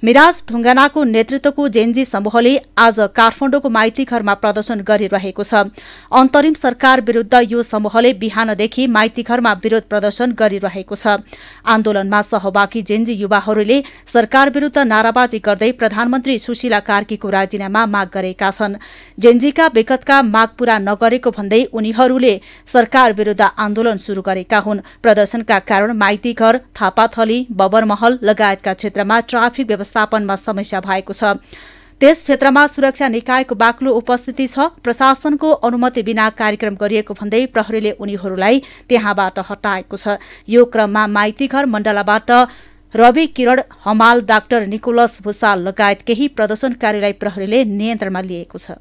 Mirage ढुङ्गानाको नेतृत्वको Gen Z समूहले आज काठमाडौँको माइती घरमा प्रदर्शन गरिरहेको छ। अन्तरिम सरकार विरुद्ध यो समूहले बिहानदेखि माइती घरमा विरोध प्रदर्शन गरिरहेको छ। आन्दोलनमा सहभागी जेन्जी युवाहरूले सरकार विरुद्ध नाराबाजी गर्दै प्रधानमन्त्री सुशीला कार्कीको राजीनामा माग गरेका छन्। जेन्जीका विगतका माग पूरा नगरेको भन्दै उनीहरूले सरकार विरुद्ध आन्दोलन शुरू गरेका हुन्। प्रदर्शनका कारण माइती घर, थापाथली, बबरमहल लगायतका क्षेत्रमा ट्राफिक व्यवस्थापनमा समस्या भएको छ। त्यस क्षेत्रमा सुरक्षा निकायको बाक्लो उपस्थिति छ। प्रशासनको अनुमति बिना कार्यक्रम गरिएको भन्दै प्रहरीले उनीहरूलाई त्यहाँबाट हटाएको छ। यो क्रममा माइती घर मण्डलाबाट रवि किरण हमाल, डाक्टर निकोलस भुसाल लगायत केही प्रदर्शनकारीलाई प्रहरीले नियन्त्रणमा लिएको छ।